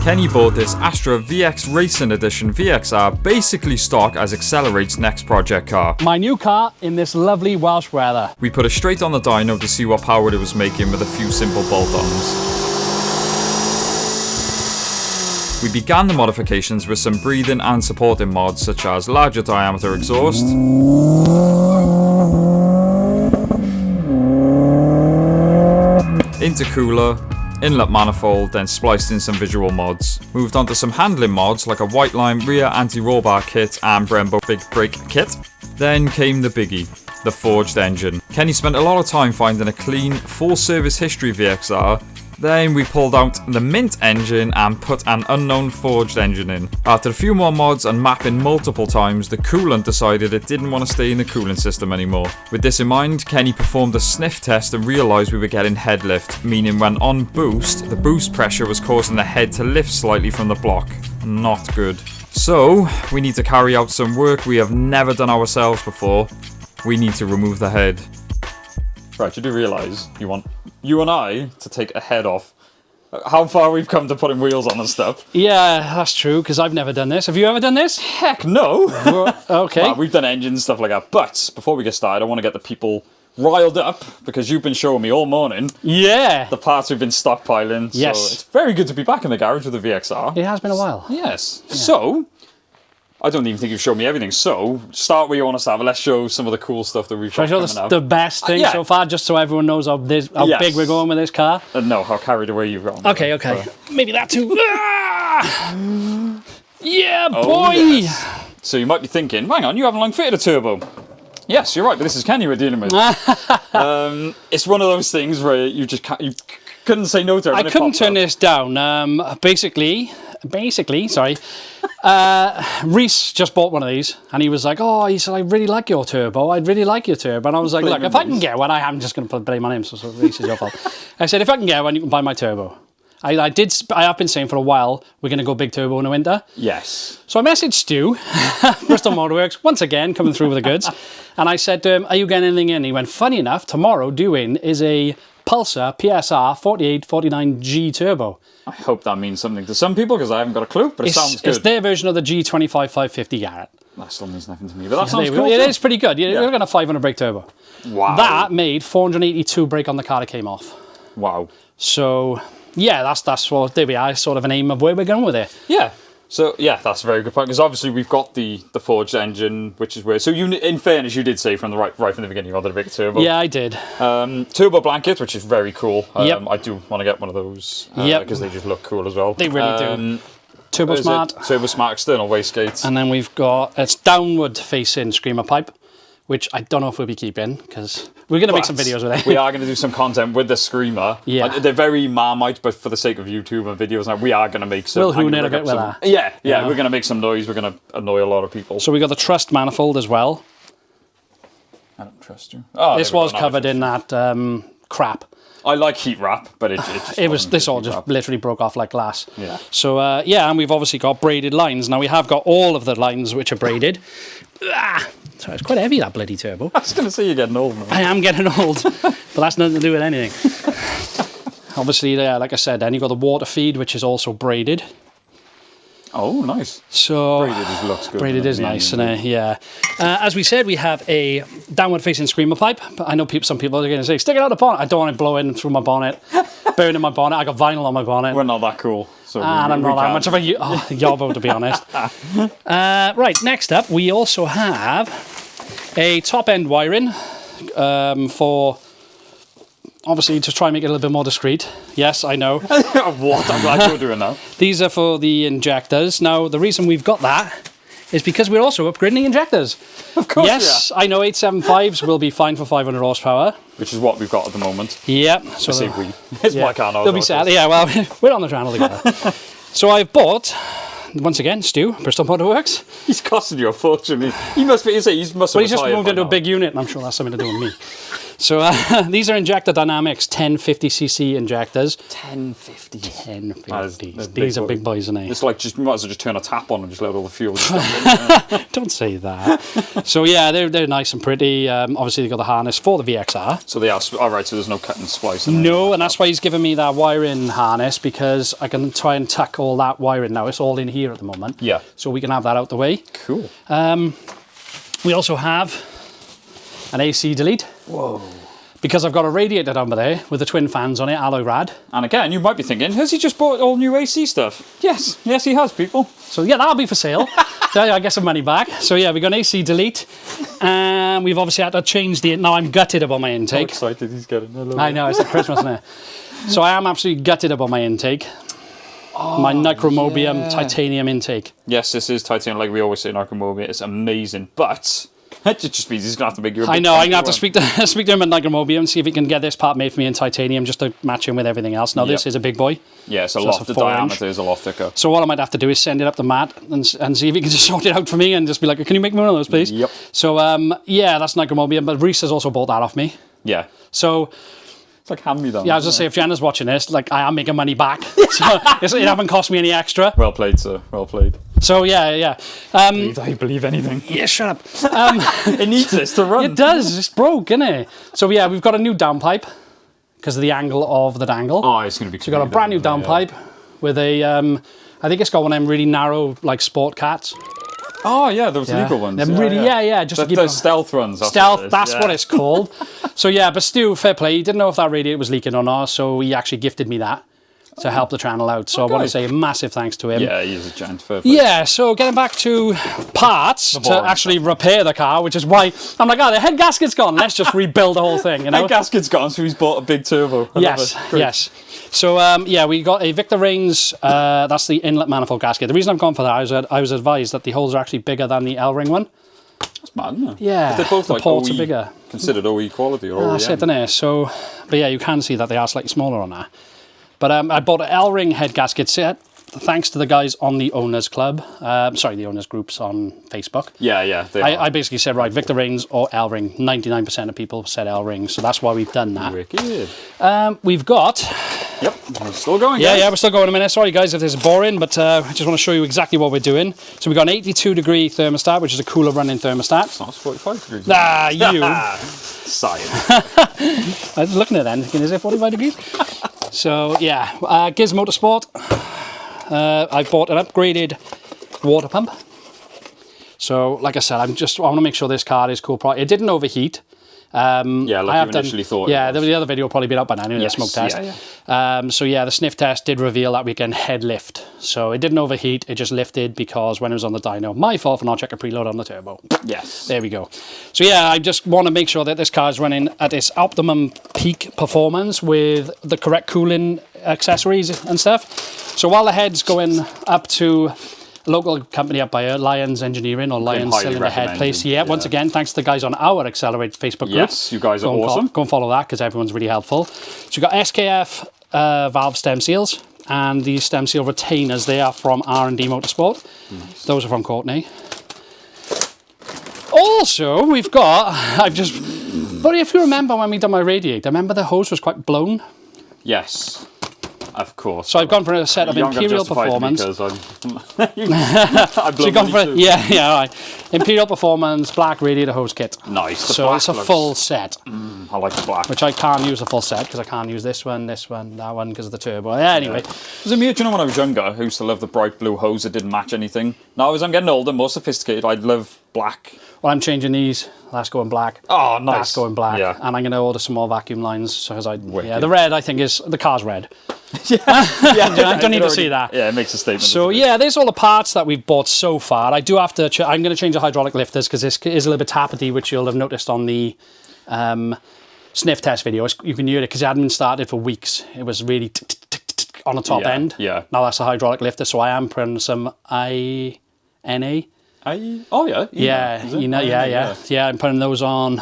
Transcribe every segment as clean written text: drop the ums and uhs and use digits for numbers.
Kenny bought this Astra VX Racing Edition VXR basically stock as Accelerate's next project car. My new car in this lovely Welsh weather. We put it straight on the dyno to see what power it was making with a few simple bolt-ons. We began the modifications with some breathing and supporting mods such as larger diameter exhaust, intercooler, inlet manifold, then spliced in some visual mods. Moved on to some handling mods like a white line rear anti-roll bar kit and Brembo big brake kit. Then came the biggie, the forged engine. Kenny spent a lot of time finding a clean, full service history VXR. Then we pulled out the mint engine and put an unknown forged engine in. After a few more mods and mapping multiple times, the coolant decided it didn't want to stay in the cooling system anymore. With this in mind, Kenny performed a sniff test and realised we were getting head lift, meaning when on boost, the boost pressure was causing the head to lift slightly from the block. Not good. So, we need to carry out some work we have never done ourselves before. We need to remove the head. Right, you do realise you want you and I to take a head off. How far we've come to putting wheels on and stuff. Yeah, that's true, because I've never done this. Have you ever done this? Heck no! Okay. Well, we've done engines and stuff like that, but before we get started, I want to get the people riled up, because you've been showing me all morning Yeah. the parts we've been stockpiling. Yes. So it's very good to be back in the garage with the VXR. It has been a while. Yes. Yeah. So, I don't even think you've shown me everything. So, start where you want to start, but let's show some of the cool stuff that we've got Should I show the best thing so far, just so everyone knows how big we're going with this car? No, how carried away you've gone. Okay. Maybe that too. Yeah, boy! Oh, yes. So you might be thinking, hang on, you haven't long fitted a turbo. Yes, you're right, but this is Kenny we're dealing with. It's one of those things where you just can't, you couldn't say no to it. I couldn't turn this down. Basically, sorry. Reese just bought one of these, and he was like, "Oh," he said, "I really like your turbo. I'd really like your turbo." And I was like, "Look, if I can get one, I'm just going to put blame on him." So Reese is your fault. I said, "If I can get one, you can buy my turbo." I have been saying for a while we're going to go big turbo in the winter. Yes. So I messaged Stu, Bristol Motorworks, once again coming through with the goods, and I said to him, "Are you getting anything in?" He went, "Funny enough, tomorrow doing is a Pulsar PSR 4849G turbo." I hope that means something to some people because I haven't got a clue, but it sounds good. It's their version of the G25 550 Garrett. That still means nothing to me, but that sounds cool. It is pretty good. You're looking at a 500 brake turbo. Wow. That made 482 brake on the car that came off. Wow. So, yeah, that's what, there we are, sort of an aim of where we're going with it. Yeah. So, yeah, that's a very good point, because obviously we've got the forged engine, which is where... So, you, in fairness, you did say from right from the beginning you wanted a big turbo. Yeah, I did. Turbo blanket, which is very cool. Yep. I do want to get one of those, because they just look cool as well. They really do. Turbo Smart. Turbo Smart external wastegates. And then we've got, it's downward facing screamer pipe, which I don't know if we'll be keeping, because we're going to make some videos with it. We are going to do some content with the screamer. Yeah. They're very Marmite, but for the sake of YouTube and videos, we are going to make some... We'll hoon it a bit with that. Yeah, we're going to make some noise. We're going to annoy a lot of people. So we got the Trust manifold as well. I don't trust you. Oh, this was covered in that crap. I like heat wrap, but this all just literally broke off like glass. Yeah. So and we've obviously got braided lines. Now we have got all of the lines which are braided. Sorry, it's quite heavy, that bloody turbo. I was going to say you're getting old, man. I am getting old, but that's nothing to do with anything. Obviously, like I said, then you've got the water feed, which is also braided. Oh, nice. So braided looks good. Braided is nice, yeah. As we said, we have a downward-facing screamer pipe. But I know some people are going to say, "Stick it out the bonnet." I don't want it blowing through my bonnet, burning my bonnet. I got vinyl on my bonnet. We're not that cool. So I'm not that much of a yobbo, to be honest. Right, next up, we also have a top-end wiring for... Obviously, to try and make it a little bit more discreet. Yes, I know. What? I'm glad you're doing that. These are for the injectors. Now, the reason we've got that is because we're also upgrading the injectors. Of course, yes, I know 875s will be fine for 500 horsepower. Which is what we've got at the moment. Yep. So I say we. It's my car now. They'll be sad. Yeah, well, we're on the channel together. So I've bought... Once again, Stu, Bristol Motorworks. He's costing you a fortune. He must be. He must have. Well, he's just moved into a big unit, and I'm sure that's something to do with me. So these are Injector Dynamics 1050cc injectors. 1050. 1050. These are big boys, isn't they? It's like just you might as well just turn a tap on and just let all the fuel stuff in. Don't say that. So yeah, they're nice and pretty. Obviously, they got the harness for the VXR. So they are all right. So there's no cut and splice. No, and that's why he's given me that wiring harness, because I can try and tuck all that wiring now. It's all in here at the moment. Yeah. So we can have that out the way. Cool. We also have an AC delete. Whoa. Because I've got a radiator down there with the twin fans on it, alloy rad. And again, you might be thinking, has he just bought all new AC stuff? Yes, yes, he has, people. So yeah, that'll be for sale. So I get some money back. So yeah, we got an AC delete, and we've obviously had to change the. Now I'm gutted about my intake. How excited he's getting. I know, it's like Christmas, isn't it? So I am absolutely gutted about my intake. My nichromobium titanium intake. Yes, this is titanium, like we always say, nichromobium. It's amazing, but it just means he's gonna have to make you. I know. I'm gonna have to speak to him at nichromobium and see if he can get this part made for me in titanium, just to match him with everything else. Now this is a big boy. Yeah, it's a lot. The diameter is a lot thicker. So what I might have to do is send it up the mat and see if he can just sort it out for me and just be like, "Can you make me one of those, please?" Yep. So yeah, that's nichromobium. But Reese has also bought that off me. Yeah. So. It's like hand-me-down. Yeah, I was just say, if Jenna's watching this, like, I am making money back. So it haven't cost me any extra. Well played, sir. Well played. So yeah. I believe anything. Yeah, shut up. It needs this to run. It does. It's broke, isn't it? So yeah, we've got a new downpipe because of the angle of the dangle. Oh, it's going to be. So we've got a brand new downpipe with a, I think it's got one of them really narrow, like, sport cats. Oh yeah, those legal ones. Them really, just to keep the stealth runs. Stealth, that's what it's called. So yeah, but Stu, fair play. He didn't know if that radiator was leaking or not, so he actually gifted me that to help the channel out. So I want to say a massive thanks to him. Yeah, he's a giant. Fair play. Yeah, so getting back to parts to actually repair the car, which is why I'm like, the head gasket's gone. Let's just rebuild the whole thing. You know, head gasket's gone, so he's bought a big turbo. Yes. So yeah, we got a Victor Reigns. That's the inlet manifold gasket. The reason I've gone for that, I was advised that the holes are actually bigger than the L-ring one. That's mad, isn't it? Yeah, they're both the like ports OE, are bigger. Considered OE quality or OEM. That's it, isn't it? So, but yeah, you can see that they are slightly smaller on that. But I bought an L-ring head gasket set, thanks to the guys on the Owners Club. Sorry, the Owners Groups on Facebook. Yeah. I basically said, right, Victor Reigns or L-ring. 99% of people said L-ring, so that's why we've done that. Wicked. We've got... Yep, we're still going, guys. Yeah, we're still going a minute. Sorry, guys, if this is boring, but I just want to show you exactly what we're doing. So we've got an 82-degree thermostat, which is a cooler running thermostat. It's not 45 degrees. Ah, you. Science. I was looking at it then, thinking, is it 45 degrees? So, yeah, Giz Motorsport. I've bought an upgraded water pump. So, like I said, I want to make sure this car is cool. It didn't overheat. Yeah, like you initially thought. Yeah, the other video will probably be out by now, the smoke test. Yeah. So yeah, the sniff test did reveal that we can head lift. So it didn't overheat, it just lifted because when it was on the dyno, my fault for not checking preload on the turbo. Yes. There we go. So yeah, I just want to make sure that this car is running at its optimum peak performance with the correct cooling accessories and stuff. So while the head's going up to a local company up by Lions Engineering or Lions Cylinder Head Place. Yeah, once again, thanks to the guys on our Accelerate Facebook group. Yes, you guys are awesome. Go and follow that because everyone's really helpful. So you've got SKF valve stem seals and these stem seal retainers. They are from R&D Motorsport. Nice. Those are from Courtney. Also, we've got, but if you remember when we done my radiator, remember the hose was quite blown? Yes. Of course. So I've gone for a set of Imperial Performance. Yeah, all right. Imperial Performance black radiator hose kit. Nice. So it's a full set. I like the black. Which I can't use a full set because I can't use this one, that one because of the turbo. Yeah, anyway. There's a me, do you know when I was younger, I used to love the bright blue hose that didn't match anything. Now as I'm getting older, more sophisticated, I'd love black. Well, I'm changing these. That's going black. Oh, nice. That's going black. Yeah. And I'm going to order some more vacuum lines. Because the red, I think, the car's red. I don't need to see that. Yeah, it makes a statement. So yeah, there's all the parts that we've bought so far. I do have to. I'm going to change the hydraulic lifters because this is a little bit tappety, which you'll have noticed on the sniff test video. You can hear it because it hadn't been started for weeks. It was really on the top end. Yeah. Now that's a hydraulic lifter, so I am putting some INA. Yeah, I'm putting those on.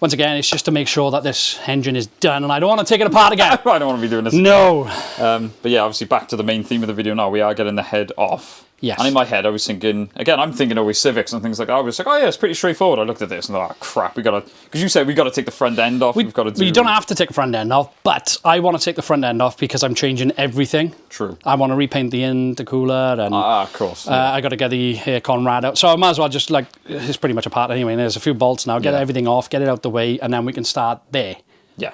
Once again, it's just to make sure that this engine is done, and I don't want to take it apart again. I don't want to be doing this. No. But yeah, obviously back to the main theme of the video now. We are getting the head off. Yes. And in my head, I was thinking, again, I'm thinking always Civics and things like that. I was like, oh yeah, it's pretty straightforward. I looked at this and thought, oh crap, because you said we got to take the front end off. We've got to do... You don't have to take the front end off, but I want to take the front end off because I'm changing everything. True. I want to repaint the intercooler and... of course. Yeah. I got to get the air Conrad out. So I might as well just, like, it's pretty much apart anyway. And there's a few bolts now. Get everything off, get it out the way, and then we can start there. Yeah.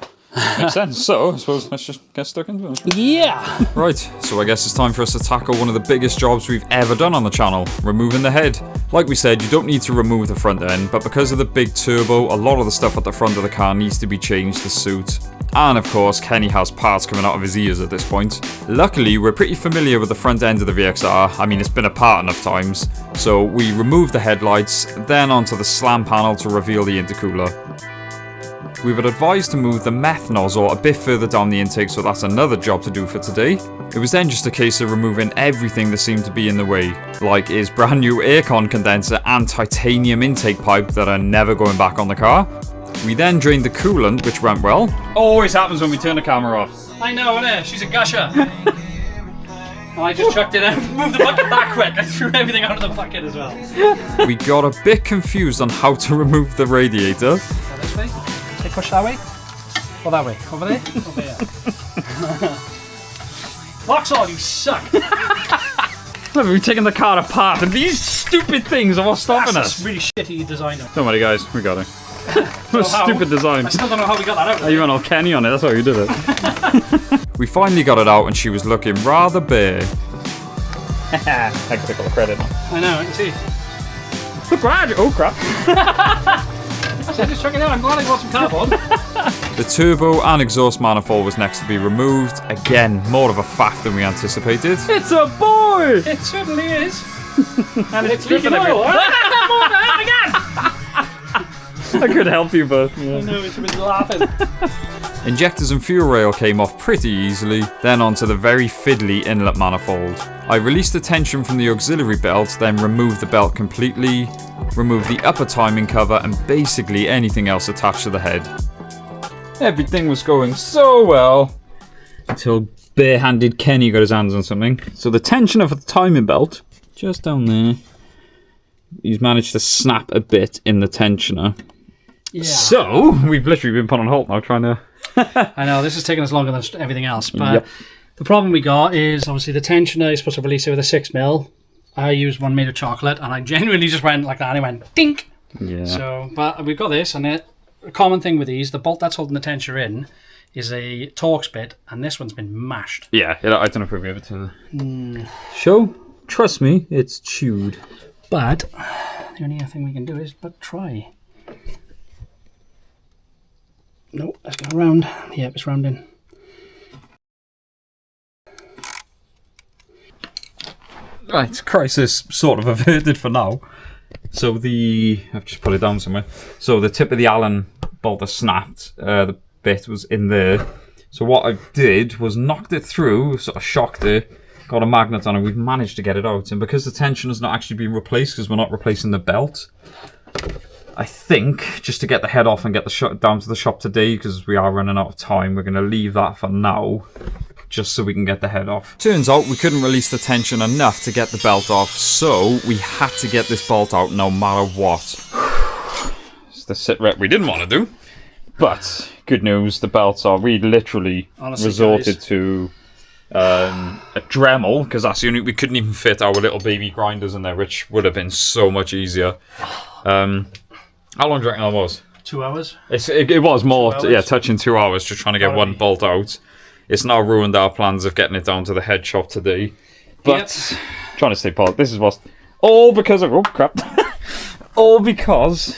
Makes sense. So, I suppose let's just get stuck into it. Yeah. Right, so I guess it's time for us to tackle one of the biggest jobs we've ever done on the channel, removing the head. Like we said, you don't need to remove the front end, but because of the big turbo, a lot of the stuff at the front of the car needs to be changed to suit. And of course, Kenny has parts coming out of his ears at this point. Luckily, we're pretty familiar with the front end of the VXR. I mean, it's been apart enough times. So we removed the headlights, then onto the slam panel to reveal the intercooler. We were advised to move the meth nozzle a bit further down the intake, so that's another job to do for today. It was then just a case of removing everything that seemed to be in the way, like his brand new aircon condenser and titanium intake pipe that are never going back on the car. We then drained the coolant, which went well. Always happens when we turn the camera off. I know, innit? She's a gusher. I just chucked it out, moved the bucket that quick. I threw everything out of the bucket as well. We got a bit confused on how to remove the radiator. This way? They push that way? Or that way? Over there? Over here. Vauxhall, you suck! Look, we've taken the car apart and these stupid things are what's stopping us. That's really shitty design. Don't worry guys, we got it. What a stupid design. I still don't know how we got that out. Oh, you went all Kenny on it, that's how you did it. We finally got it out and she was looking rather bare. I can take all the credit. I know, I can see. Look, Raj! Oh crap. I said just chuck it out, I'm glad I got some cardboard. The turbo and exhaust manifold was next to be removed. Again, more of a faff than we anticipated. It's a boy! It certainly is. And it's leaking oil. I could help you, but... Yeah. I know, it's been laughing. Injectors and fuel rail came off pretty easily, then onto the very fiddly inlet manifold. I released the tension from the auxiliary belt, then removed the belt completely, removed the upper timing cover, and basically anything else attached to the head. Everything was going so well, until bare-handed Kenny got his hands on something. So the tension of the timing belt, just down there, he's managed to snap a bit in the tensioner. Yeah. So, we've literally been put on hold now trying to... I know, this has taken us longer than everything else, but the problem we got is, obviously, the tensioner is supposed to release it with a 6mm. I used one made of chocolate, and I genuinely just went like that, and it went dink! Yeah. So, but we've got this, and a common thing with these, the bolt that's holding the tensioner in is a Torx bit, and this one's been mashed. Yeah, I don't know if we'll be able to... Show? Trust me, it's chewed. But, the only thing we can do is but try. Nope, let's go around. Yep, it's rounding. Right, crisis sort of averted for now. So I've just put it down somewhere. So the tip of the Allen bolt has snapped. The bit was in there. So what I did was knocked it through, sort of shocked it, got a magnet on it, we've managed to get it out. And because the tension has not actually been replaced, because we're not replacing the belt, I think, just to get the head off and get the down to the shop today, because we are running out of time, we're going to leave that for now, just so we can get the head off. Turns out we couldn't release the tension enough to get the belt off, so we had to get this bolt out no matter what. It's the sit rep we didn't want to do, but good news, the belts are, we literally resorted to a Dremel, because that's the only, we couldn't even fit our little baby grinders in there, which would have been so much easier. How long do you reckon that was? 2 hours. It was more, yeah, touching 2 hours just trying to get one bolt out. It's now ruined our plans of getting it down to the head shop today. But, trying to stay positive. This is what's... All because of... Oh, crap. All because...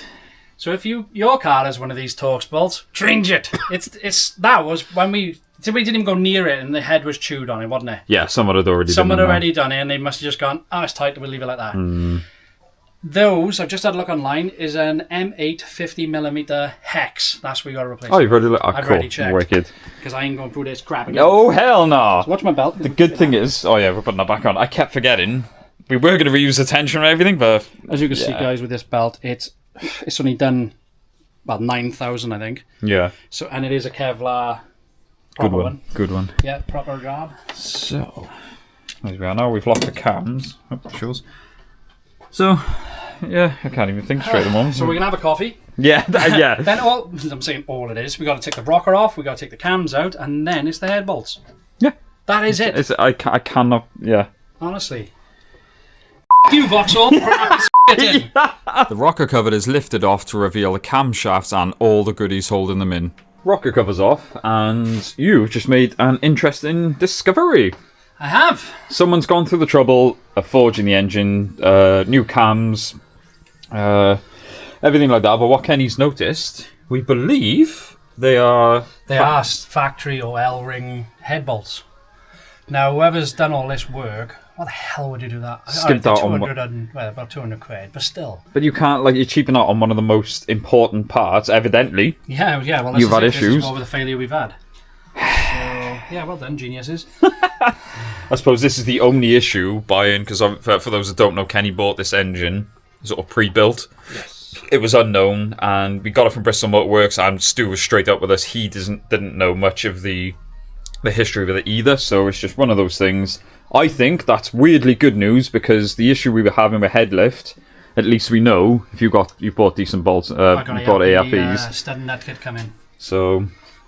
So if your car has one of these Torx bolts, change it. That was when we didn't even go near it and the head was chewed on it, wasn't it? Yeah, someone had already done it and they must have just gone, oh, it's tight, we'll leave it like that. Those, I've just had a look online, is an M8 50mm hex. That's what you got to replace. Oh, you've already looked? I've already checked. Wicked. Because I ain't going through this crap again. Oh, hell no. So watch my belt. The good thing is... Oh, yeah, we're putting that back on. I kept forgetting. We were going to reuse the tension and everything, but... As you can see, guys, with this belt, it's only done about 9,000, I think. Yeah. So, and it is a Kevlar... Good one. Good one. Yeah, proper job. So... as we are now, we've locked the cams. Oh, shows. So, yeah, I can't even think straight at the moment. So we're gonna have a coffee. Yeah, yeah. Then I'm saying all it is. We got to take the rocker off. We got to take the cams out, and then it's the head bolts. Yeah, that is it. I cannot. Yeah. Honestly. You vauxhall. The rocker cover is lifted off to reveal the camshafts and all the goodies holding them in. Rocker cover's off, and you've just made an interesting discovery. I have. Someone's gone through the trouble of forging the engine, new cams, everything like that. But what Kenny's noticed, we believe they are factory or L-ring head bolts. Now, whoever's done all this work, what the hell would you do that? Skimped out on about 200 quid, but still. But you can't, you're cheaping out on one of the most important parts, evidently. Yeah. Well, you've had issues. This is over the failure we've had. So, yeah, well done, geniuses. I suppose this is the only issue buying, because for those that don't know, Kenny bought this engine sort of pre-built. Yes. It was unknown, and we got it from Bristol Motor Works, and Stu was straight up with us. He didn't know much of the history of it either, so it's just one of those things. I think that's weirdly good news, because the issue we were having with head lift, at least we know if you bought decent bolts, you bought ARPs. Stud and nut kit come in. So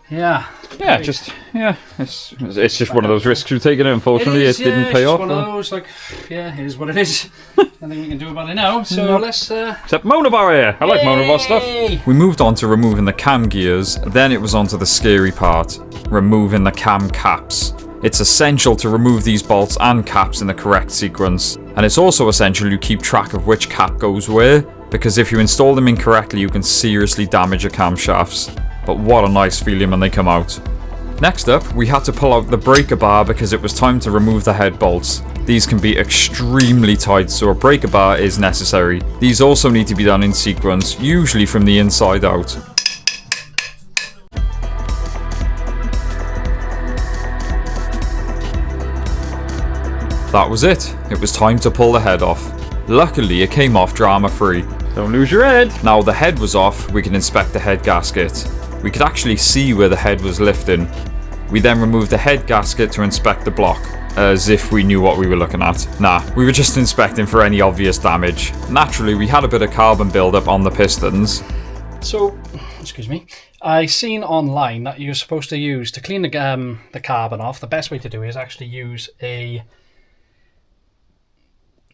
yeah, it's just one of those risks we've taken. Unfortunately, it didn't pay off. One of those, it is what it is. Nothing we can do about it now. So let's. Except Monobar here. I like Monobar stuff. We moved on to removing the cam gears. Then it was on to the scary part: removing the cam caps. It's essential to remove these bolts and caps in the correct sequence, and it's also essential you keep track of which cap goes where, because if you install them incorrectly, you can seriously damage your camshafts. But what a nice feeling when they come out. Next up, we had to pull out the breaker bar because it was time to remove the head bolts. These can be extremely tight, so a breaker bar is necessary. These also need to be done in sequence, usually from the inside out. That was it. It was time to pull the head off. Luckily, it came off drama-free. Don't lose your head. Now the head was off, we can inspect the head gasket. We could actually see where the head was lifting. We then removed the head gasket to inspect the block, as if we knew what we were looking at. Nah, we were just inspecting for any obvious damage. Naturally, we had a bit of carbon buildup on the pistons. So, excuse me, I seen online that you're supposed to use, to clean the carbon off, the best way to do it is actually use a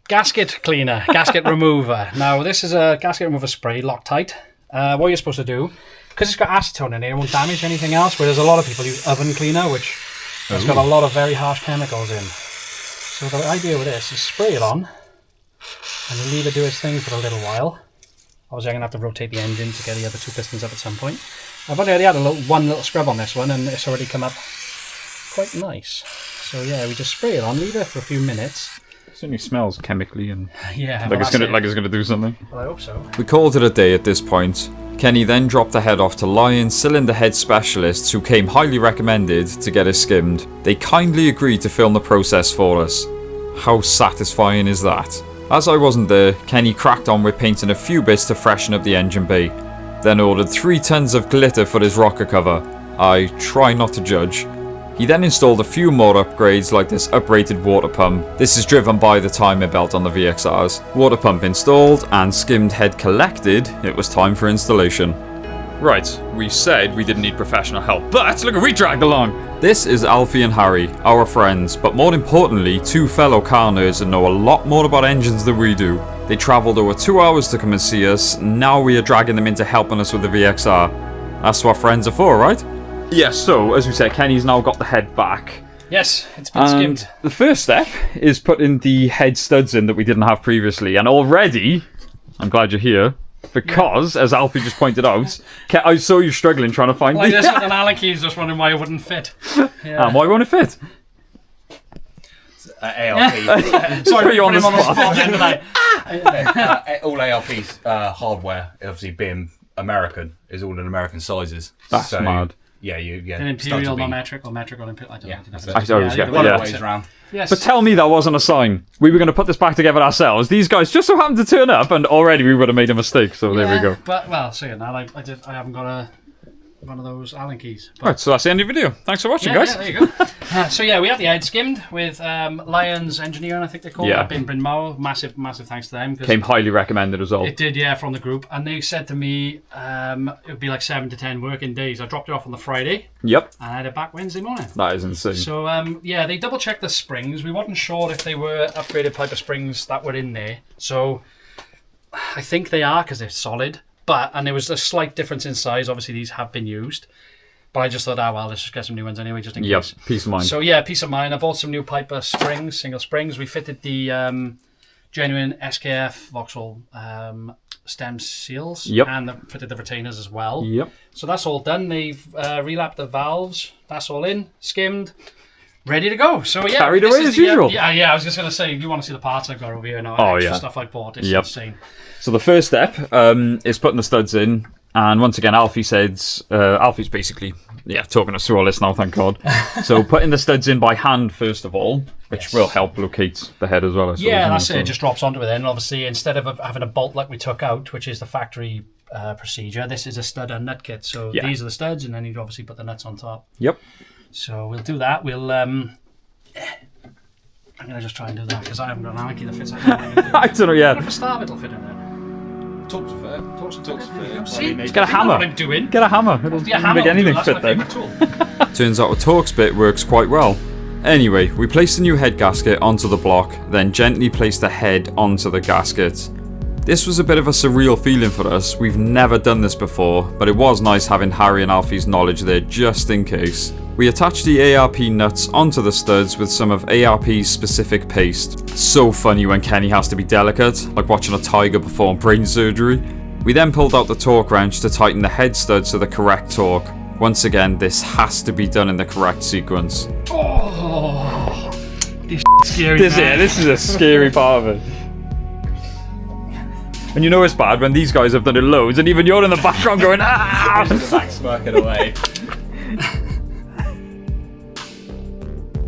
gasket cleaner, gasket remover. Now, this is a gasket remover spray, Loctite. What you're supposed to do, because it's got acetone in it, it won't damage anything else, whereas a lot of people use oven cleaner, which has got a lot of very harsh chemicals in. So the idea with this is spray it on, and you leave it do its thing for a little while. Obviously, I'm going to have to rotate the engine to get the other two pistons up at some point. I've already had one little scrub on this one, and it's already come up quite nice. So yeah, we just spray it on, leave it for a few minutes. It certainly smells chemically and yeah, like it's gonna do something. Well, I hope so. We called it a day at this point. Kenny then dropped the head off to Lion cylinder head specialists who came highly recommended to get it skimmed. They kindly agreed to film the process for us. How satisfying is that? As I wasn't there, Kenny cracked on with painting a few bits to freshen up the engine bay, then ordered 3 tons of glitter for his rocker cover. I try not to judge. He then installed a few more upgrades like this uprated water pump. This is driven by the timer belt on the VXRs. Water pump installed and skimmed head collected, it was time for installation. Right, we said we didn't need professional help, but look what we dragged along! This is Alfie and Harry, our friends, but more importantly, 2 fellow car nerds that know a lot more about engines than we do. They travelled over 2 hours to come and see us, now we are dragging them into helping us with the VXR. That's what friends are for, right? Yes, so, as we said, Kenny's now got the head back. Yes, it's been skimmed. The first step is putting the head studs in that we didn't have previously, and already, I'm glad you're here, because, as Alfie just pointed out, I saw you struggling trying to find the... Just an Allen keys, just wondering why it wouldn't fit. Yeah. And why won't it fit? ARP. Sorry, put you on the spot. All ARP's hardware, obviously being American, is all in American sizes. That's mad. Yeah, An imperial, not metric, or metric, or imperial. I don't know. I always get ways around. Yes. But tell me that wasn't a sign. We were going to put this back together ourselves. These guys just so happened to turn up, and already we would have made a mistake. So there we go. But well, so yeah, now I haven't got one of those Allen keys. But, Right, so that's the end of the video. Thanks for watching, guys. Yeah, there you go. So yeah, we had the head skimmed with Lions Engineering, I think they call it. In Bryn Mawr. Massive thanks to them. Came highly recommended as well. It did, yeah, from the group. And they said to me it would be like 7 to 10 working days. I dropped it off on the Friday. Yep. And I had it back Wednesday morning. That is insane. So yeah, they double checked the springs. We wasn't sure if they were upgraded Piper springs that were in there. So I think they are because they're solid. And there was a slight difference in size. Obviously, these have been used. But I just thought, well, let's just get some new ones anyway, just in case. Peace of mind. So yeah, peace of mind. I bought some new Piper springs, single springs. We fitted the genuine SKF Vauxhall stem seals. Yep. And fitted the retainers as well. Yep. So that's all done. They've relapped the valves. That's all in, skimmed, ready to go. So yeah, carried away as usual. Yeah. I was just going to say, you want to see the parts I've got over here now? Oh, extra stuff I bought. It's insane. So the first step is putting the studs in, and once again, Alfie's basically talking us through all this now. Thank God. So putting the studs in by hand first of all, which will help locate the head as well. Yeah, that's it. It just drops onto it. Then obviously, instead of having a bolt like we took out, which is the factory procedure, this is a stud and nut kit. So these are the studs, and then you obviously put the nuts on top. Yep. So we'll do that. We'll. I'm gonna just try and do that because I haven't got an Allen key that fits. I don't know yet. If a star it'll fit in there. Talks fair. Talks fair. See, get a hammer. What I'm doing. Get a hammer. It'll make anything fit then. Turns out the Torx bit works quite well. Anyway, we placed the new head gasket onto the block, then gently placed the head onto the gasket. This was a bit of a surreal feeling for us. We've never done this before, but it was nice having Harry and Alfie's knowledge there just in case. We attached the ARP nuts onto the studs with some of ARP's specific paste. So funny when Kenny has to be delicate, like watching a tiger perform brain surgery. We then pulled out the torque wrench to tighten the head studs to the correct torque. Once again, this has to be done in the correct sequence. Oh, this scary. This is a scary part of it. And you know it's bad when these guys have done it loads, and even you're in the background going, ah! Back smirking away.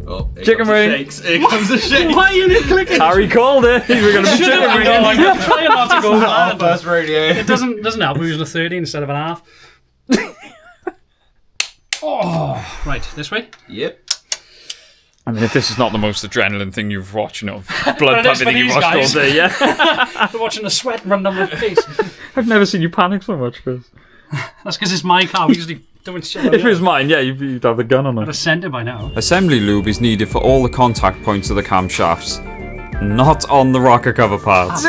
Oh, chicken wing. Here comes the shake. Why are you clicking? Harry called it. We're going to be chicken wing. I'm trying not to go bad. First radio. It doesn't help. We're using a 30 instead of an half. Oh, right. This way. Yep. I mean, if this is not the most adrenaline thing you've watched, blood pumping thing you've watched all day, yeah. We're watching the sweat run down my face. I've never seen you panic so much, Chris. That's because it's my car. We usually don't shit. If it was mine, yeah, you'd have the gun on it. I'd have sent it by now. Assembly lube is needed for all the contact points of the camshafts, not on the rocker cover parts.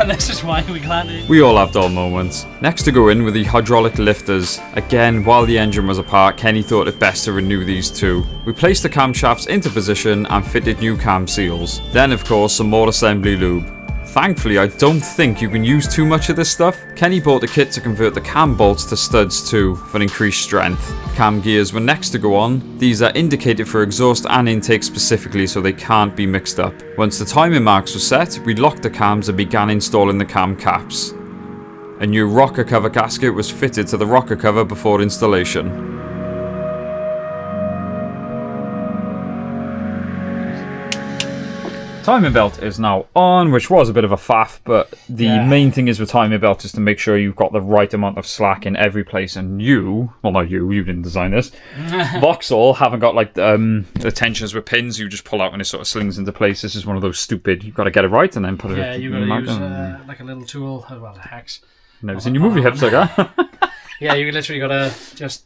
And this is why we can't. We all have dull moments. Next to go in with the hydraulic lifters. Again, while the engine was apart, Kenny thought it best to renew these too. We placed the camshafts into position and fitted new cam seals. Then of course some more assembly lube. Thankfully, I don't think you can use too much of this stuff. Kenny bought the kit to convert the cam bolts to studs too, for increased strength. Cam gears were next to go on. These are indicated for exhaust and intake specifically so they can't be mixed up. Once the timing marks were set, we locked the cams and began installing the cam caps. A new rocker cover gasket was fitted to the rocker cover before installation. Timing belt is now on, which was a bit of a faff, but the main thing is with timing belt is to make sure you've got the right amount of slack in every place. And not you didn't design this. Vauxhall haven't got like the tensions with pins. You just pull out and it sort of slings into place. This is one of those stupid. You've got to get it right and then put it. Yeah, you've got to use like a little tool, well, a hex. Never seen your movie hips like that. Yeah, you literally got to just.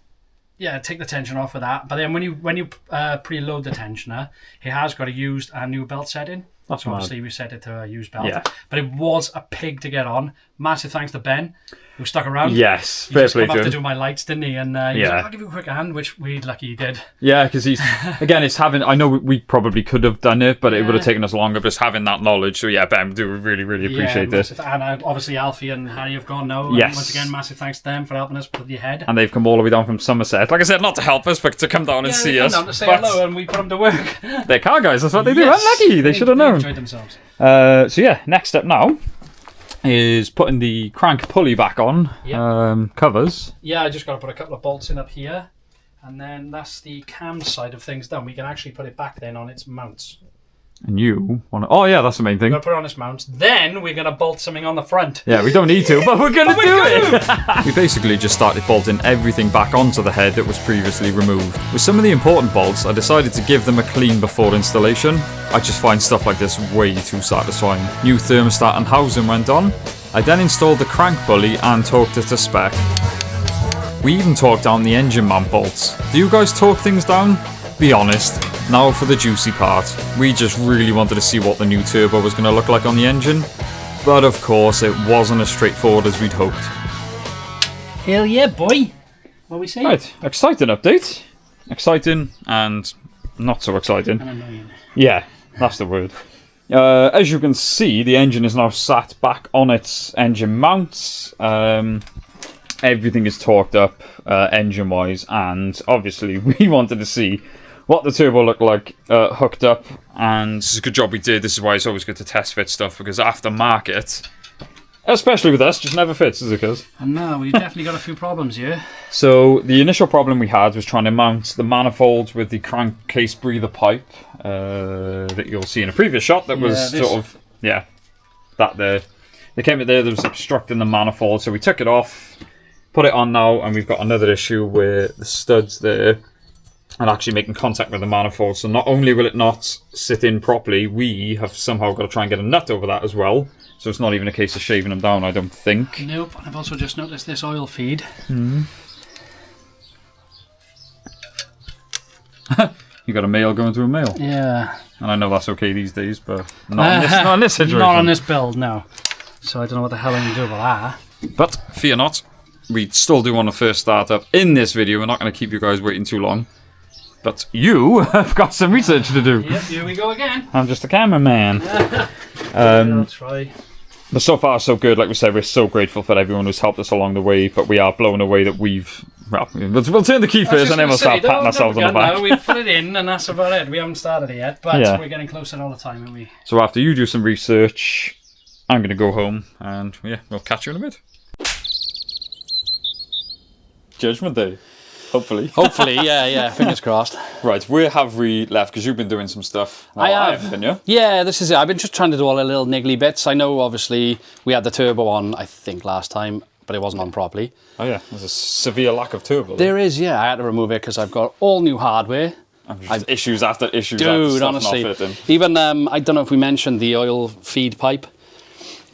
Yeah, take the tension off of that. But then when you preload the tensioner, it has got a used and new belt setting. That's so obviously we set it to a used belt. Yeah. But it was a pig to get on. Massive thanks to Ben, who stuck around. Yes, he just came up to do my lights, didn't he? And he was like, I'll give you a quick hand, which we're lucky he did. Yeah, because he's again, it's having. I know we probably could have done it, but it would have taken us longer. Just having that knowledge. So yeah, Ben, we do really appreciate this. And obviously Alfie and Harry have gone now. Yes. And once again, massive thanks to them for helping us with the head. And they've come all the way down from Somerset. Like I said, not to help us, but to come down and see us. Down to say hello, and we put them to work. They're car guys. That's what they do. Unlucky. They should have known. Enjoyed themselves. So yeah, next step now is putting the crank pulley back on. Covers. Yeah, I just got to put a couple of bolts in up here, and then that's the cam side of things done. We can actually put it back then on its mounts. And you want to... Oh, yeah, that's the main thing. We're going to put it on this mount. Then we're going to bolt something on the front. Yeah, we don't need to, but we're going to do it. We basically just started bolting everything back onto the head that was previously removed. With some of the important bolts, I decided to give them a clean before installation. I just find stuff like this way too satisfying. New thermostat and housing went on. I then installed the crank pulley and torqued it to spec. We even torqued down the engine mount bolts. Do you guys torque things down? Be honest. Now for the juicy part. We just really wanted to see what the new turbo was going to look like on the engine. But of course, it wasn't as straightforward as we'd hoped. Hell yeah, boy. What are we saying? Right, exciting update. Exciting and not so exciting. And annoying. Yeah, that's the word. As you can see, the engine is now sat back on its engine mounts. Everything is torqued up engine-wise, and obviously we wanted to see what the turbo looked like hooked up, and this is a good job we did. This is why it's always good to test fit stuff, because aftermarket, especially with us, just never fits, does it, cuz? No, we've definitely got a few problems here. So the initial problem we had was trying to mount the manifolds with the crankcase breather pipe that you'll see in a previous shot that was that there. They came in there that was obstructing the manifold, so we took it off, put it on now, and we've got another issue where the studs there and actually making contact with the manifold. So not only will it not sit in properly, we have somehow got to try and get a nut over that as well. So it's not even a case of shaving them down, I don't think. Nope. I've also just noticed this oil feed. You got a male going to a male. Yeah. And I know that's okay these days, but not in this situation. Not on this build, no. So I don't know what the hell I'm going to do about that. But fear not, we still do want to first start up in this video. We're not going to keep you guys waiting too long. But you have got some research to do. Yep, here we go again. I'm just a cameraman. I'll try. But so far, so good. Like we said, we're so grateful for everyone who's helped us along the way. But we are blown away that we've... Well, we'll turn the key first and then we'll start patting ourselves on the back. No, we've put it in and that's about it. We haven't started it yet, but we're getting closer all the time, aren't we? So after you do some research, I'm going to go home and yeah, we'll catch you in a bit. Judgment Day. Hopefully. Hopefully, yeah. Fingers crossed. Right, where have we left? Because you've been doing some stuff. I have. Been, yeah? Yeah, this is it. I've been just trying to do all the little niggly bits. I know, obviously, we had the turbo on, I think, last time, but it wasn't on properly. Oh, yeah. There's a severe lack of turbo. There is, yeah. I had to remove it because I've got all new hardware. Issues after issues Dude, after stuff honestly. not fitting. Even, I don't know if we mentioned the oil feed pipe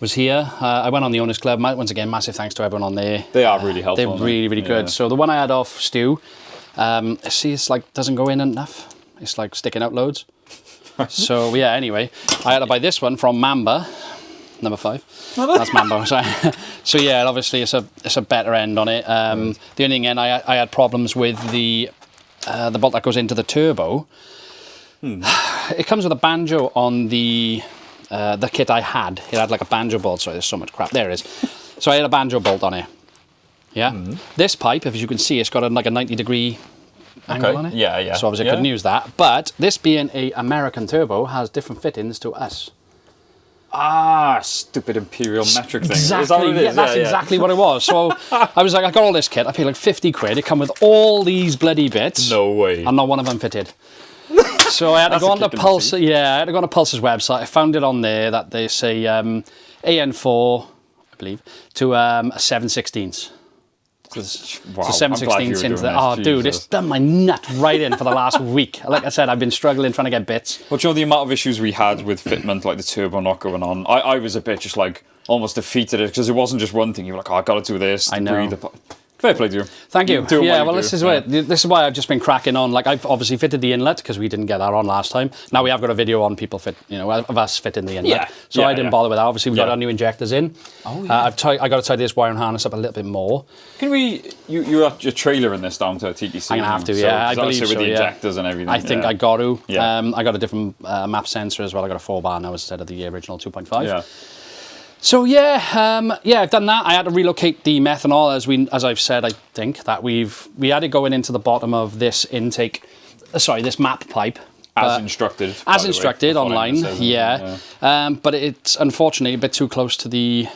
was here. I went on the Owners Club. Once again, massive thanks to everyone on there. They are really helpful. They're really good. So the one I had off Stu, see, it's like doesn't go in enough. It's like sticking out loads. So yeah, anyway, I had to buy this one from Mamba, number 5. That's Mamba, sorry. So yeah, obviously it's a better end on it. The only thing I had problems with the bolt that goes into the turbo. It comes with a banjo on the kit I had. It had like a banjo bolt. Sorry, there's so much crap. There it is. So I had a banjo bolt on it. Yeah. This pipe, as you can see, it's got like a 90-degree angle on it. Yeah. So obviously I couldn't use that. But this being a American turbo has different fittings to us. Ah, stupid imperial metric thing. Exactly. Is that what it is? Yeah, that's exactly what it was. So I was like, I got all this kit. I paid like 50 quid. It come with all these bloody bits. No way. And not one of them fitted. So I had to go on to Pulse. Yeah, I had to go on to Pulse's website. I found it on there that they say AN4, I believe, to a 7/16. So 7/16 into that. Oh, dude, it's done my nut right in for the last week. Like I said, I've been struggling trying to get bits. Well, you know, the amount of issues we had with fitment, like the turbo not going on, I was a bit just like almost defeated it because it wasn't just one thing. You were like, oh, I got to do this. I know. Fair play to you. Thank you. Yeah, well, this is why I've just been cracking on. Like, I've obviously fitted the inlet because we didn't get that on last time. Now we have got a video on people fit, of us fitting the inlet. Yeah. So I didn't bother with that. Obviously, we got our new injectors in. Oh, yeah. I got to tidy this wiring harness up a little bit more. Can we? You're trailering this down to a TTC? I'm gonna have to. Yeah, I believe so. With the injectors and everything. I think I got to. Yeah. I got a different map sensor as well. I got a 4-bar now instead of the original 2.5. Yeah. So yeah, I've done that. I had to relocate the methanol, as I've said. I think that we had it going into the bottom of this intake. This map pipe. As instructed. As instructed online. Yeah. But it's unfortunately a bit too close to the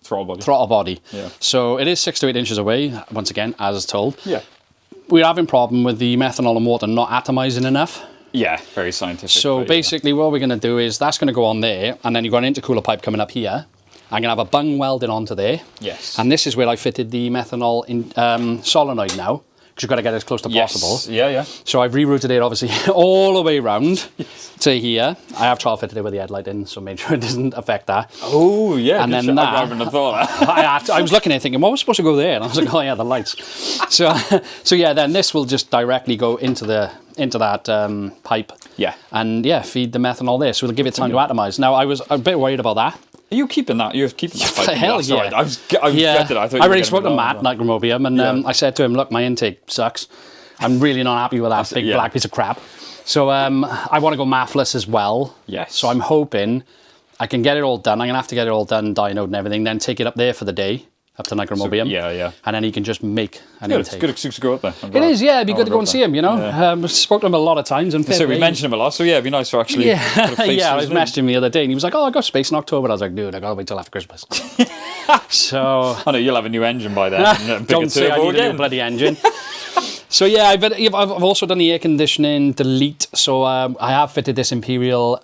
throttle body. Yeah. So it is 6 to 8 inches away. Once again, as told. Yeah. We're having a problem with the methanol and water not atomizing enough. Yeah, very scientific. So basically what we're going to do is that's going to go on there, and then you've got an intercooler pipe coming up here. I'm going to have a bung welded onto there. Yes. And this is where I fitted the methanol in, solenoid now, because you've got to get it as close to possible. Yeah, yeah. So I've rerouted it, obviously, all the way around to here. I have trial fitted it with the headlight in, so make sure it doesn't affect that. Oh, yeah. And then that, I wouldn't have thought that. I was looking at it thinking, what was supposed to go there? And I was like, oh yeah, the lights. So yeah, then this will just directly go into that pipe. Yeah. And yeah, feed the methanol there. So it'll give it time to atomize. Now, I was a bit worried about that. Are you keeping that? You're keeping that pipe? Hell yeah. Right. I was gutted. I already spoke to Matt, Nigromobium, and I said to him, look, my intake sucks. I'm really not happy with that big black piece of crap. So I want to go mathless as well. Yes. So I'm hoping I can get it all done. I'm going to have to get it all done, dynoed and everything, then take it up there for the day, up to Nigromobium. Yeah. And then he can just make an intake. It's a good excuse to go up there. It is, yeah. It'd be good to go and see him, you know. Yeah. Spoke to him a lot of times. And so we mentioned him a lot, so yeah, it'd be nice to actually put a face yeah, I to was his name. messaging him the other day, and he was like, oh, I got space in October. I was like, dude, I got to wait till after Christmas. So... I know, you'll have a new engine by then. Don't say I need a new bloody engine. So yeah, I've also done the air conditioning delete. So I have fitted this Imperial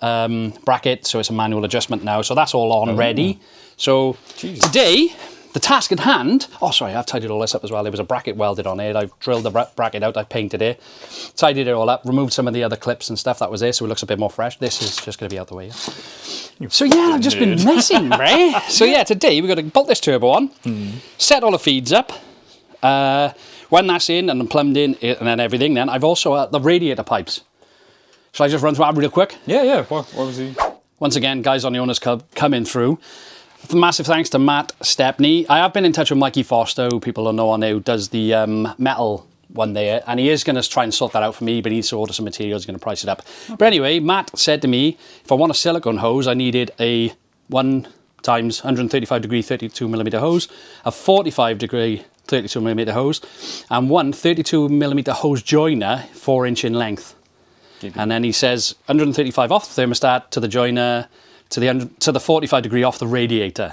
bracket, so it's a manual adjustment now. So that's all on ready. So today, the task at hand... Oh, sorry, I've tidied all this up as well. There was a bracket welded on it. I've drilled the bracket out. I've painted it. Tidied it all up. Removed some of the other clips and stuff that was there, so it looks a bit more fresh. This is just going to be out the way. So yeah, I've just been messing, right? So yeah, today we've got to bolt this turbo on, set all the feeds up. When that's in and plumbed in and then everything, then I've also the radiator pipes. Shall I just run through that real quick? Yeah. What was he? Once again, guys on the Owners Club coming through. Massive thanks to Matt Stepney. I have been in touch with Mikey Foster, who people will know on there, who does the metal one there, and he is going to try and sort that out for me, but he needs to order some materials, he's going to price it up. Okay. But anyway, Matt said to me, if I want a silicone hose, I needed a 1 times 135 degree 32mm hose, a 45 degree 32mm hose, and one 32mm hose joiner, 4-inch in length. And then he says 135 off the thermostat to the joiner, to the 45 degree off the radiator.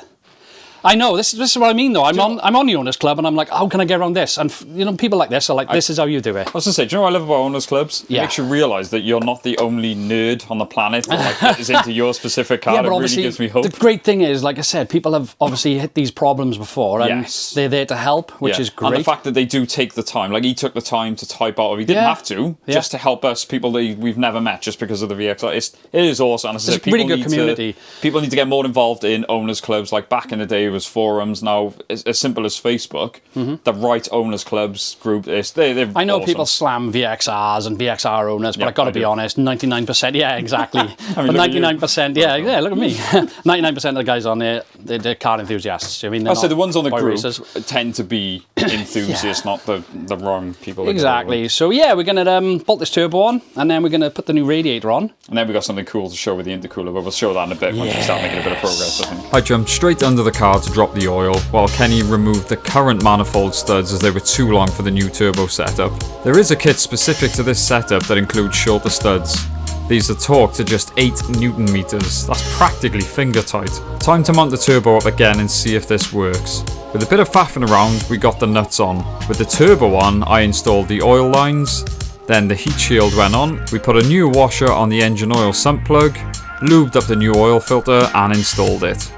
I know, this is what I mean though. I'm on the Owners Club and I'm like, how can I get around this? And you know, people like this are like, this is how you do it. I was going to say, do you know what I love about Owners Clubs? It makes you realise that you're not the only nerd on the planet that is into your specific car. But it really gives me hope. The great thing is, like I said, people have obviously hit these problems before and they're there to help, which is great. And the fact that they do take the time, like he took the time to type out, or he didn't have to, just to help us, people that we've never met just because of the VXR. It is awesome. And it's a really good community. People need to get more involved in Owners Clubs. Like back in the day, it was forums. Now, as simple as Facebook, the right Owners Clubs group, they're I know awesome. People slam VXRs and VXR owners, but I've got to be honest, 99%, yeah, exactly. But 99%, yeah, look at me. 99% of the guys on there, they're car enthusiasts. I mean, the ones on the group racers tend to be enthusiasts, not the wrong people. Exactly. So yeah, we're going to bolt this turbo on, and then we're going to put the new radiator on. And then we've got something cool to show with the intercooler, but we'll show that in a bit once we start making a bit of progress, I think. I jumped straight under the car to drop the oil, while Kenny removed the current manifold studs as they were too long for the new turbo setup. There is a kit specific to this setup that includes shorter studs. These are torqued to just 8 Newton meters. That's practically finger tight. Time to mount the turbo up again and see if this works. With a bit of faffing around, we got the nuts on. With the turbo on, I installed the oil lines. Then the heat shield went on. We put a new washer on the engine oil sump plug, lubed up the new oil filter and installed it.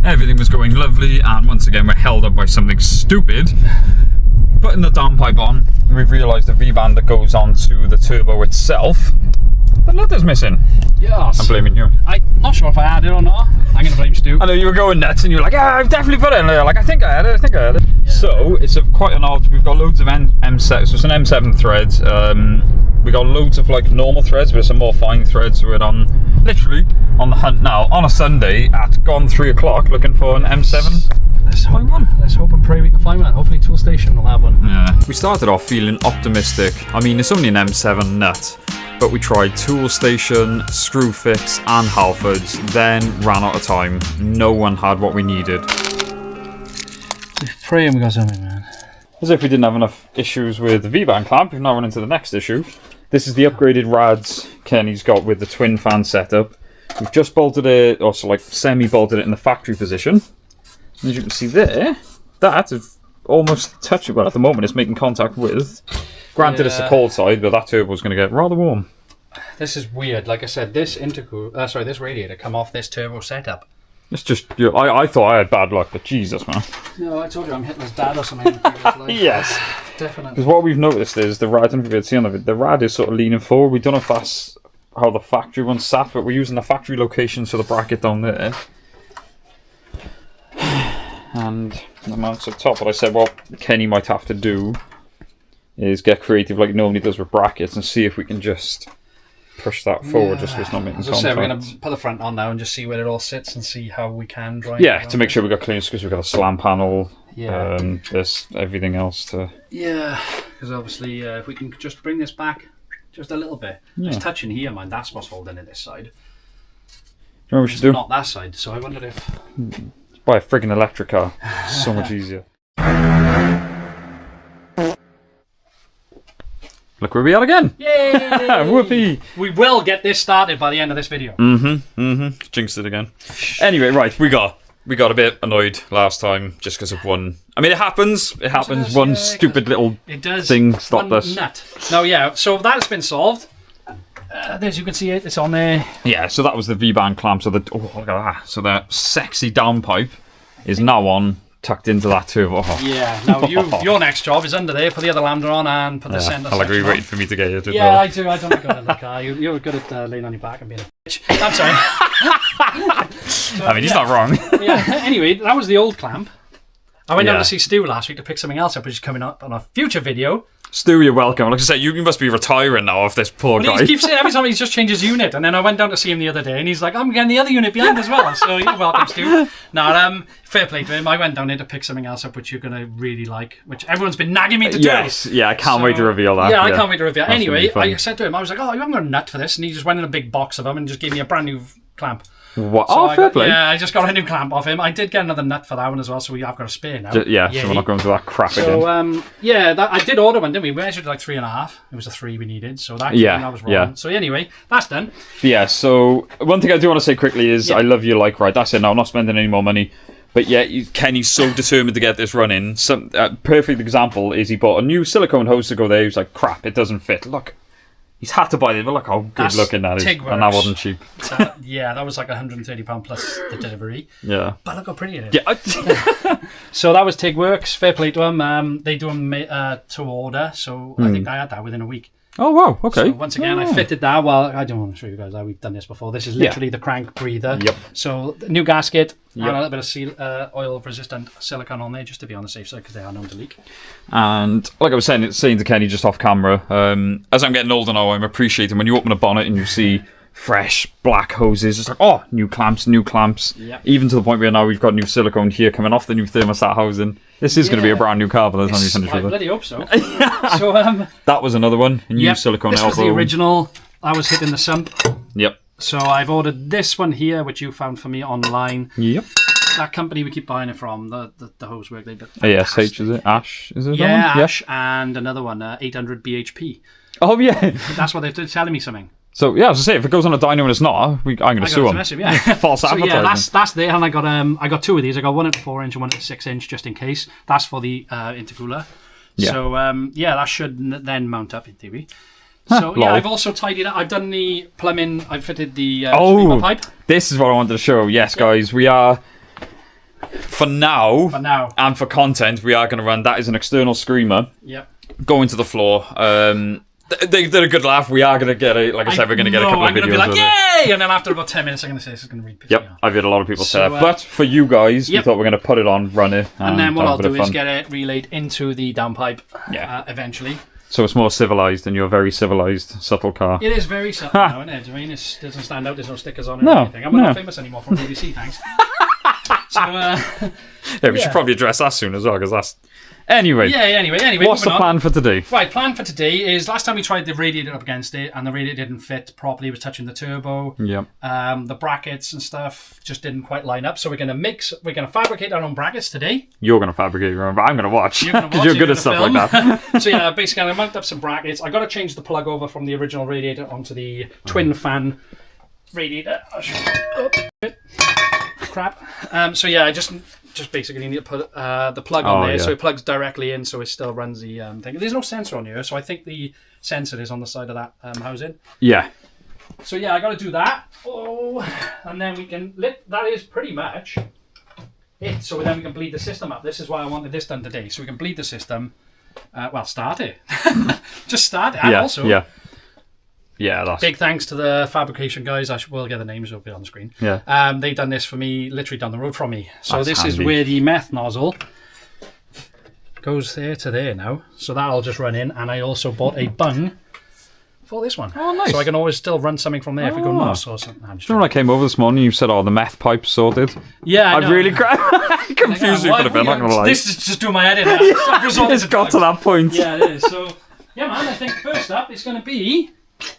Everything was going lovely, and once again we're held up by something stupid. Putting the downpipe on, we've realised the V-band that goes onto the turbo itself, the nut is missing. Yes. I'm blaming you. I'm not sure if I had it or not. I'm going to blame Stu. I know you were going nuts and you were like, yeah, I've definitely put it in there. Like, I think I had it. Yeah. So, it's quite an odd, we've got loads of M7, so it's an M7 thread. We got loads of like normal threads, but some more fine threads. So we're literally on the hunt now on a Sunday at gone 3 o'clock looking for an M7. Let's find one. Let's hope and pray we can find one. Hopefully Tool Station will have one. Yeah. We started off feeling optimistic. I mean, it's only an M7 nut, but we tried Tool Station, Screwfix and Halfords, then ran out of time. No one had what we needed. Praying we got something, man. As if we didn't have enough issues with the V-band clamp, we've now run into the next issue. This is the upgraded rads Kenny's got with the twin fan setup. We've just bolted it, or so like semi-bolted it in the factory position. And as you can see there, that is almost touching, well at the moment it's making contact with Granted, it's the cold side, but that turbo's going to get rather warm. This is weird. Like I said, this this radiator come off this turbo setup. It's just, I thought I had bad luck, but Jesus, man. No, I told you I'm Hitler's dad or something. Yes. Definitely. Because what we've noticed is the rad, I don't know if you can see on the rad is sort of leaning forward. We don't know if that's how the factory one's sat, but we're using the factory location, so the bracket down there. And the mounts up top. What I said, what Kenny might have to do is get creative like he normally does with brackets and see if we can just push that forward just so it's not making contact. As I said, we're going to put the front on now and just see where it all sits and see how we can drive. Yeah, to make sure we got clearance because we've got a slam panel. Yeah. There's everything else to. Yeah, because obviously if we can just bring this back just a little bit. Yeah. It's touching here, man. That's what's holding it this side. You know what we should do? Not that side. So I wondered if. Buy a friggin' electric car. So much easier. Look where we are again. Yay! Whoopee! We will get this started by the end of this video. Jinxed it again. Anyway, right, we got a bit annoyed last time just because of one. I mean, it happens. It happens. does, One yeah, stupid little thing stopped one us. Nut. No, yeah. So that's been solved. As you can see, it's on there. Yeah, so that was the V-band clamp. So look at that. So the sexy downpipe is now on, tucked into that turbo. Yeah. Now your next job is under there. Put the other lambda on and put the centre. I like section you waiting for me to get you. Yeah, I do. I don't like going in the car. You're good at laying on your back and being a bitch. I'm sorry. I mean, he's not wrong. Yeah. Anyway, that was the old clamp. I went down Yeah. to see Stu last week to pick something else up, which is coming up on a future video. Stu, you're welcome. Like I said, you must be retiring now off this poor But guy. he keeps saying every time he's just changed his unit, and then I went down to see him the other day, and he's like, "I'm getting the other unit behind as well." So you're welcome, Stu. Now, fair play to him. I went down there to pick something else up, which you're gonna really like, which everyone's been nagging me to do. Yes, yeah, I can't wait to reveal that. Yeah, I can't wait to reveal. That's Anyway, gonna be I said to him, I was like, "Oh, you haven't got a nut for this," and he just went in a big box of them and just gave me a brand new clamp. What? So Fair play. Yeah, I just got a new clamp off him. I did get another nut for that one as well, so I've got a spare now. So we're not going through that crap again. So I did order one, didn't we? We measured like 3.5. It was a 3 we needed, so that that was wrong. Yeah. So anyway, that's done. Yeah. So one thing I do want to say quickly is I love your like right. That's it. Now I'm not spending any more money. But yeah, Kenny's so determined to get this running. Some perfect example is he bought a new silicone hose to go there. He was like, "Crap, it doesn't fit." Look. He's had to buy it, but look how good looking that is. And that wasn't cheap. Yeah, that was like £130 plus the delivery. Yeah. But look how pretty it is. Yeah. So that was TIGworks. Fair play to them. They do them to order, so I think I had that within a week. Oh, wow. Okay. So once again, I fitted that. Well, I don't want to show you guys how we've done this before. This is literally the crank breather. Yep. So the new gasket and a little bit of oil-resistant silicone on there just to be on the safe side because they are known to leak. And like I was saying to Kenny just off camera, as I'm getting older now, I'm appreciating when you open a bonnet and you see fresh black hoses. It's like, oh, new clamps. Yep. Even to the point where now we've got new silicone here coming off the new thermostat housing. This is going to be a brand new car by the time you finish I with it. bloody hope so. So that was another one. A new silicone this elbow. was the original. I was hitting the sump. Yep. So I've ordered this one here, which you found for me online. Yep. That company we keep buying it from, the hose work. ASH, is it? Ash, is it? Yeah, that one? Ash, and another one, 800 BHP. Oh, yeah. That's what they're telling me something. So, yeah, I was going to say, if it goes on a dyno and it's not, I'm going to sue them. Yeah. False advertising. So, yeah, that's there, and I got two of these. I got one at the 4-inch and one at the 6-inch, just in case. That's for the intercooler. Yeah. So, that should then mount up in theory. So, yeah, I've also tidied up. I've done the plumbing. I've fitted the screamer pipe. This is what I wanted to show. Yes, guys, we are... For now, and for content, we are going to run that as an external screamer. Yep. Go into the floor. They did a good laugh. We are going to get it. Like I said, we're going to get a couple of videos. I'm going to be like, yay! And then after about 10 minutes, I'm going to say this is going to really piss me off. I've heard a lot of people say that. But for you guys, we thought we were going to put it on, run it. And then what I'll do is get it relayed into the downpipe eventually. So it's more civilised than your very civilised, subtle car. It is very subtle now, isn't it? I mean, it doesn't stand out. There's no stickers on it or anything. I'm not famous anymore from BBC, thanks. So, we should probably address that soon as well, because that's... Anyway. What's the plan for today? Right, plan for today is last time we tried the radiator up against it, and the radiator didn't fit properly. It was touching the turbo. Yep. The brackets and stuff just didn't quite line up. So we're going to fabricate our own brackets today. You're going to fabricate your own, but I'm going to watch. Because you're good at stuff film. like that. So yeah, basically I'm going to mount up some brackets. I got to change the plug over from the original radiator onto the twin fan radiator. Crap. So yeah, I just just basically need to put the plug on there, yeah. so it plugs directly in, so it still runs the thing. There's no sensor on here, so I think the sensor is on the side of that housing. Yeah. So yeah, I got to do that. Oh, and then we can that is pretty much it. So then we can bleed the system up. This is why I wanted this done today, so we can bleed the system. Well, start it. Just start it. And also, that's big thanks to the fabrication guys. We'll get the names, will be on the screen. Yeah. They've done this for me, literally down the road from me. So That's this handy. is where the meth nozzle goes there to there now. So that'll just run in, and I also bought a bung for this one. Oh, nice. So I can always still run something from there if we go nuts or something. Do you know when I came over this morning, you said, "Oh, the meth pipe's sorted." Yeah, I know. really confused me for a bit. I'm not gonna lie. This is just doing my head in. It's got to that point. Yeah, it is. So, yeah, man, I think first up it's going to be,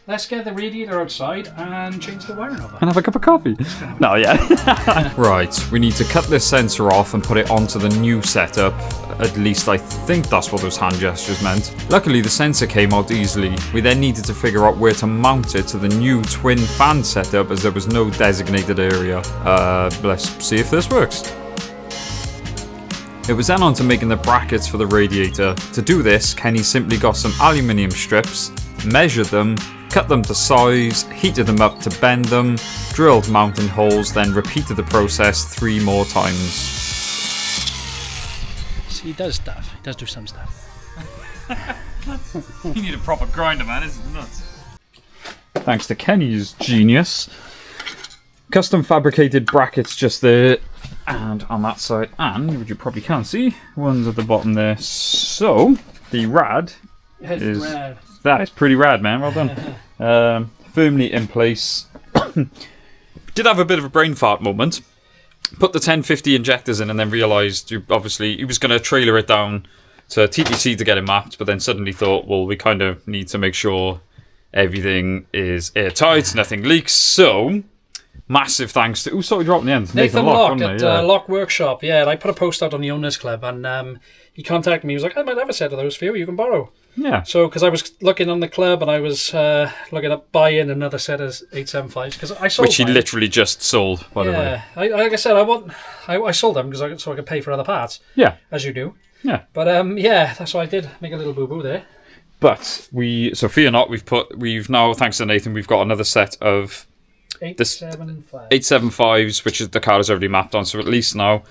let's get the radiator outside and change the wiring over. And have a cup of coffee. No, yeah. Right, we need to cut this sensor off and put it onto the new setup. At least I think that's what those hand gestures meant. Luckily, the sensor came out easily. We then needed to figure out where to mount it to the new twin fan setup, as there was no designated area. Let's see if this works. It was then on to making the brackets for the radiator. To do this, Kenny simply got some aluminium strips, measured them, cut them to size, heated them up to bend them, drilled mounting holes, then repeated the process 3 more times. He does stuff. He does do some stuff. You need a proper grinder, man. This is nuts. Thanks to Kenny's genius. Custom fabricated brackets just there and on that side, and which you probably can't see, one's at the bottom there. So the rad is rad. That is pretty rad, man. Well done. Firmly in place. Did have a bit of a brain fart moment. Put the 1050 injectors in and then realised obviously he was going to trailer it down to TTC to get it mapped, but then suddenly thought, well, we kind of need to make sure everything is airtight, nothing leaks. So massive thanks to who sorted you out in the end? Nathan Locke at yeah. Lock Workshop. Yeah, I put a post out on the Owners Club, and he contacted me. He was like, I might have a set of those for you can borrow. Yeah. So, because I was looking on the club and I was looking at buying another set of 875s, because I sold which he mine. literally just sold, by the way. Yeah, like I said, I sold them because so I could pay for other parts. Yeah. As you do. Yeah. But yeah, that's why I did make a little boo boo there. But so fear not, we've now, thanks to Nathan, we've got another set of 875s, which is the card is already mapped on. So at least now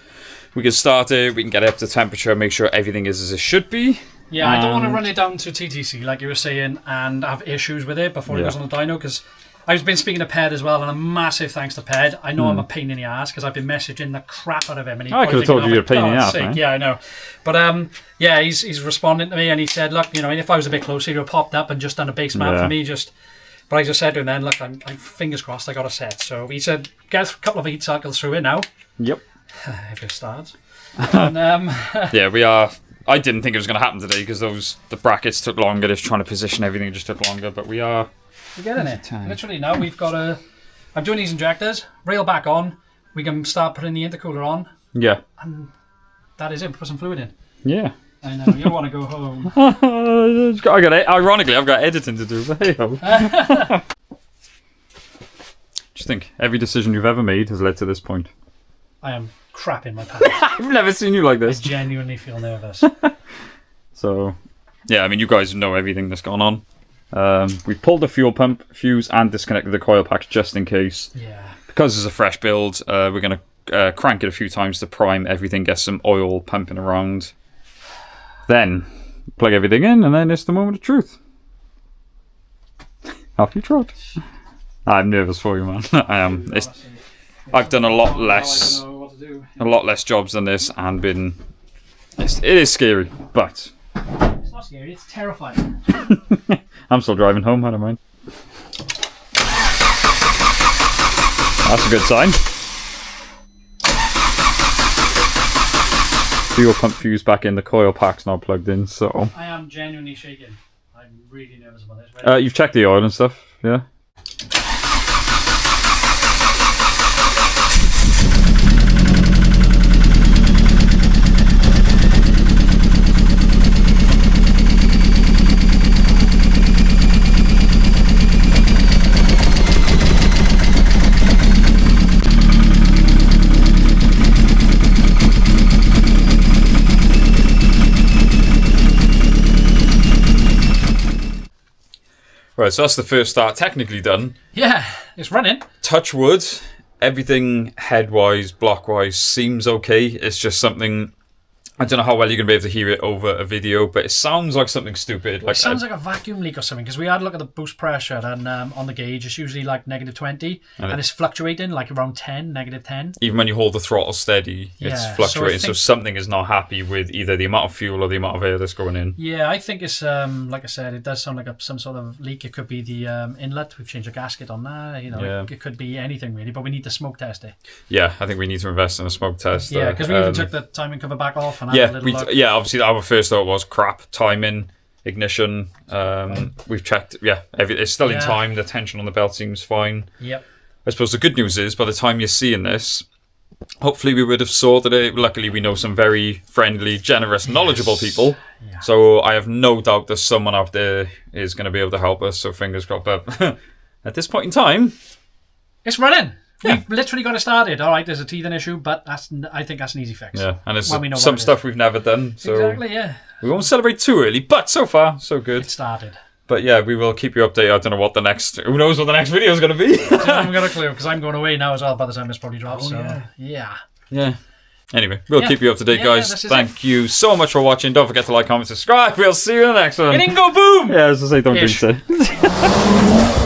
we can start it, we can get it up to temperature, make sure everything is as it should be. Yeah, I don't want to run it down to TTC like you were saying and have issues with it before it goes on the dyno, because I've been speaking to Ped as well, and a massive thanks to Ped. I know I'm a pain in the ass because I've been messaging the crap out of him. And I could have told you you're a pain in the ass, man. Yeah, I know. But yeah, he's responding to me, and he said, look, if I was a bit closer, he'd have popped up and just done a base map for me. But I just said to him then, look, I'm fingers crossed I got a set. So he said, get a couple of heat cycles through it now. Yep. If it starts. And, yeah, we are. I didn't think it was going to happen today because the brackets took longer. Just trying to position everything just took longer. But we are. We're getting it. Literally now we've got I'm doing these injectors, rail back on. We can start putting the intercooler on. Yeah. And that is it. Put some fluid in. Yeah. I know. You want to go home. Ironically, I've got editing to do. But hey-ho. Just think, every decision you've ever made has led to this point. I am crap in my pants. I've never seen you like this. I genuinely feel nervous. So, yeah, I mean, you guys know everything that's gone on. We've pulled the fuel pump, fuse, and disconnected the coil packs just in case. Yeah. Because it's a fresh build, we're going to crank it a few times to prime everything, get some oil pumping around. Then, plug everything in, and then it's the moment of truth. Off you trot. I'm nervous for you, man. I am. I've done a lot less jobs than this, and it is scary, but it's not scary, it's terrifying. I'm still driving home, I don't mind. That's a good sign. Fuel pump fuse back in, the coil pack's now plugged in, so I am genuinely shaking. I'm really nervous about this. You've checked the oil and stuff, yeah? Right, so that's the first start technically done. Yeah, it's running. Touch wood, everything head-wise, block-wise seems okay. It's just something... I don't know how well you're going to be able to hear it over a video, but it sounds like something stupid. Like It sounds like a vacuum leak or something, because we had a look at the boost pressure, and on the gauge it's usually like -20, and it's fluctuating like around 10, -10. even when you hold the throttle steady, it's Yeah, fluctuating. so I So think- something is not happy with either the amount of fuel or the amount of air that's going in. Yeah, I think it's like I said, it does sound like some sort of leak. It could be the inlet. We've changed the gasket on that. You know, Yeah. it could be anything really, but we need to smoke test it. Yeah, I think we need to invest in a smoke test. Yeah, because we even took the timing cover back off and had a Yeah, little look. yeah. Obviously, our first thought was crap timing, ignition. We've checked. Yeah, it's still in Yeah. time. The tension on the belt seems fine. Yep. I suppose the good news is, by the time you're seeing this, hopefully we would have sorted it. Luckily, we know some very friendly, generous, knowledgeable people. Yeah. So I have no doubt that someone out there is going to be able to help us. So fingers crossed. But at this point in time, It's running. Yeah. We've literally got it started. All right, there's a teething issue, but I think that's an easy fix. yeah, and it's When we know some what it stuff we've never done. So Exactly, yeah. we won't celebrate too early. But so far, so good. It started. But yeah, we will keep you updated. I don't know what the next... Who knows what the next video is going to be? I haven't got a clue, because I'm going away now as well by the time this probably drops. Yeah. Yeah. Anyway, we'll Yeah. keep you up to date, Yeah, guys. this is Thank you so much for watching. Don't forget to like, comment, subscribe. We'll see you in the next one. It didn't go boom! Yeah, as I say, don't Ish. jinx it.